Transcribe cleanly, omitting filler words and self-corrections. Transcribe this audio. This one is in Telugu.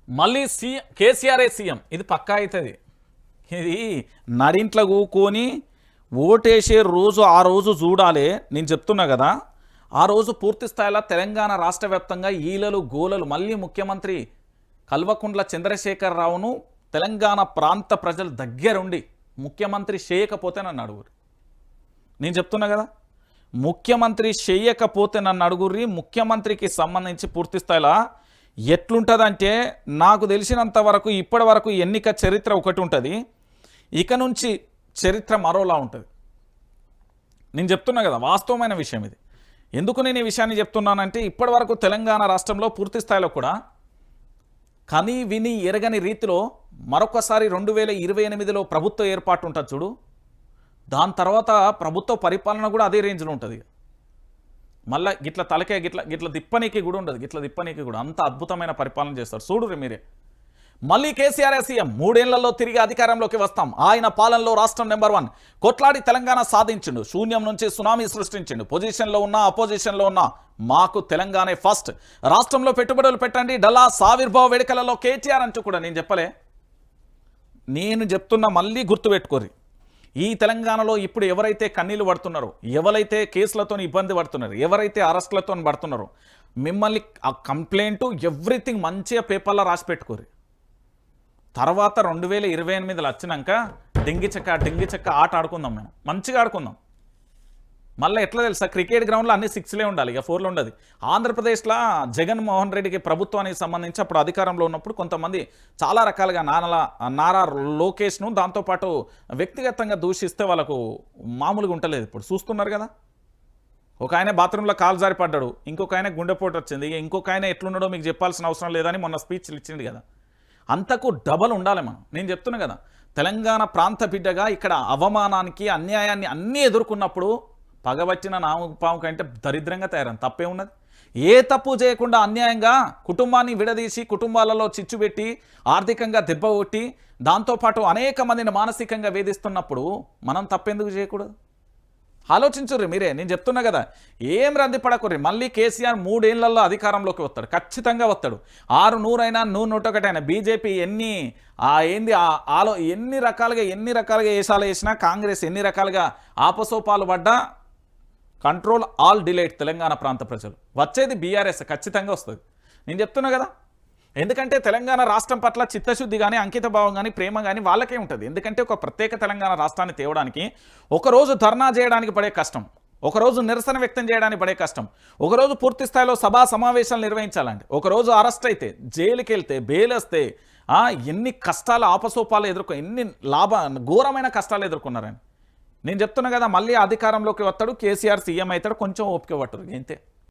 మళ్ళీ కేసీఆర్ సీఎం ఇది పక్కా అవుతుంది. ఇది నడింట్లో కూకొని ఓటేసే రోజు ఆ రోజు చూడాలి. నేను చెప్తున్నా కదా, ఆ రోజు పూర్తి స్థాయిలో తెలంగాణ రాష్ట్ర వ్యాప్తంగా ఈలలు గోలలు. మళ్ళీ ముఖ్యమంత్రి కల్వకుంట్ల చంద్రశేఖరరావును తెలంగాణ ప్రాంత ప్రజల దగ్గరుండి ముఖ్యమంత్రి చేయకపోతే నన్ను అడుగురు. నేను చెప్తున్నా కదా, ముఖ్యమంత్రి చేయకపోతే నన్ను అడుగుర్రి. ముఖ్యమంత్రికి సంబంధించి పూర్తి స్థాయిలో ఎట్లుంటుందంటే, నాకు తెలిసినంత వరకు ఇప్పటి వరకు ఎన్నిక చరిత్ర ఒకటి ఉంటుంది, ఇక నుంచి చరిత్ర మరోలా ఉంటుంది. నేను చెప్తున్నా కదా, వాస్తవమైన విషయం ఇది. ఎందుకు నేను ఈ విషయాన్ని చెప్తున్నానంటే, ఇప్పటి వరకు తెలంగాణ రాష్ట్రంలో పూర్తి స్థాయిలో కూడా కని విని ఎరగని రీతిలో మరొకసారి 2028లో ప్రభుత్వ ఏర్పాటు ఉంటుంది చూడు, దాని తర్వాత ప్రభుత్వ పరిపాలన కూడా అదే రేంజ్లో ఉంటుంది. మళ్ళీ గిట్ల తలకే గిట్ల దిప్పనీకి కూడా ఉండదు, గిట్ల దిప్పనీకి కూడా అంత అద్భుతమైన పరిపాలన చేస్తారు. చూడుర్రి మీరే. మళ్ళీ కేసీఆర్ సీఎం 3 ఏళ్లలో తిరిగి అధికారంలోకి వస్తాం. ఆయన పాలనలో రాష్ట్రం నెంబర్ 1 కొట్లాడి తెలంగాణ సాధించిండు. శూన్యం నుంచి సునామీ సృష్టించిండు. పొజిషన్లో ఉన్నా అపోజిషన్లో ఉన్నా మాకు తెలంగాణే ఫస్ట్. రాష్ట్రంలో పెట్టుబడులు పెట్టండి. డల్లా ఆవిర్భావ వేడుకలలో కేటీఆర్ అంటూ కూడా నేను చెప్పలే. నేను చెప్తున్నా, మళ్ళీ గుర్తుపెట్టుకోరి. ఈ తెలంగాణలో ఇప్పుడు ఎవరైతే కన్నీళ్లు పడుతున్నారో, ఎవరైతే కేసులతో ఇబ్బంది పడుతున్నారు, ఎవరైతే అరెస్టులతో పడుతున్నారో, మిమ్మల్ని ఆ కంప్లైంట్ ఎవ్రీథింగ్ మంచిగా పేపర్లో రాసి పెట్టుకోరు. తర్వాత 2028లో వచ్చినాక డింగి చెక్క ఆట ఆడుకుందాం. మేము మంచిగా ఆడుకుందాం. మళ్ళీ ఎట్లా తెలుసా, క్రికెట్ గ్రౌండ్లో అన్ని 6లే ఉండాలి, ఇక 4లో ఉండదు. ఆంధ్రప్రదేశ్లో జగన్మోహన్ రెడ్డికి ప్రభుత్వానికి సంబంధించి అప్పుడు అధికారంలో ఉన్నప్పుడు కొంతమంది చాలా రకాలుగా నారా లోకేష్ను దాంతోపాటు వ్యక్తిగతంగా దూషిస్తే వాళ్ళకు మామూలుగా ఉంటలేదు. ఇప్పుడు చూస్తున్నారు కదా, ఒక ఆయన బాత్రూంలో కాలు జారి పడ్డాడు, ఇంకొక ఆయన గుండెపోటు వచ్చింది, ఇంకొక ఆయన ఎట్లున్నాడో మీకు చెప్పాల్సిన అవసరం లేదని మొన్న స్పీచ్లు ఇచ్చింది కదా. అంతకు డబల్ ఉండాలి మనం. నేను చెప్తున్నా కదా, తెలంగాణ ప్రాంత బిడ్డగా ఇక్కడ అవమానానికి అన్యాయాన్ని అన్నీ ఎదుర్కొన్నప్పుడు పగబట్టిన నామపాము కంటే దరిద్రంగా తయారని తప్పే ఉన్నది. ఏ తప్పు చేయకుండా అన్యాయంగా కుటుంబాన్ని విడదీసి కుటుంబాలలో చిచ్చు పెట్టి ఆర్థికంగా దెబ్బ కొట్టి దాంతోపాటు అనేక మందిని మానసికంగా వేధిస్తున్నప్పుడు మనం తప్పెందుకు చేయకూడదు? ఆలోచించుర్రి మీరే. నేను చెప్తున్నా కదా, ఏం రంది పడకుర్రి. మళ్ళీ కేసీఆర్ 3 ఏళ్లలో అధికారంలోకి వస్తాడు, ఖచ్చితంగా వస్తాడు. 6 100 అయినా 100 101 అయినా బీజేపీ ఎన్ని రకాలుగా ఏసాలు వేసినా, కాంగ్రెస్ ఎన్ని రకాలుగా ఆపసోపాలు పడ్డా కంట్రోల్ ఆల్ డిలేట్ తెలంగాణ ప్రాంత ప్రజలు. వచ్చేది బీఆర్ఎస్ ఖచ్చితంగా వస్తుంది. నేను చెప్తున్నా కదా, ఎందుకంటే తెలంగాణ రాష్ట్రం పట్ల చిత్తశుద్ధి కానీ అంకిత భావం కానీ ప్రేమ కానీ వాళ్ళకే ఉంటుంది. ఎందుకంటే ఒక ప్రత్యేక తెలంగాణ రాష్ట్రాన్ని తేవడానికి ఒకరోజు ధర్నా చేయడానికి పడే కష్టం, ఒకరోజు నిరసన వ్యక్తం చేయడానికి పడే కష్టం, ఒకరోజు పూర్తి స్థాయిలో సభా సమావేశాలు నిర్వహించాలండి, ఒకరోజు అరెస్ట్ అయితే జైలుకి వెళ్తే బెయిల్ వస్తే ఎన్ని కష్టాలు ఆపసోపాలు ఎన్ని ఘోరమైన కష్టాలు ఎదుర్కొన్నారని నేను చెప్తున్నా కదా. మళ్ళీ అధికారంలోకి వస్తాడు, కేసీఆర్ సీఎం అవుతాడు, కొంచెం ఓపిక పట్టరు, ఇంతే.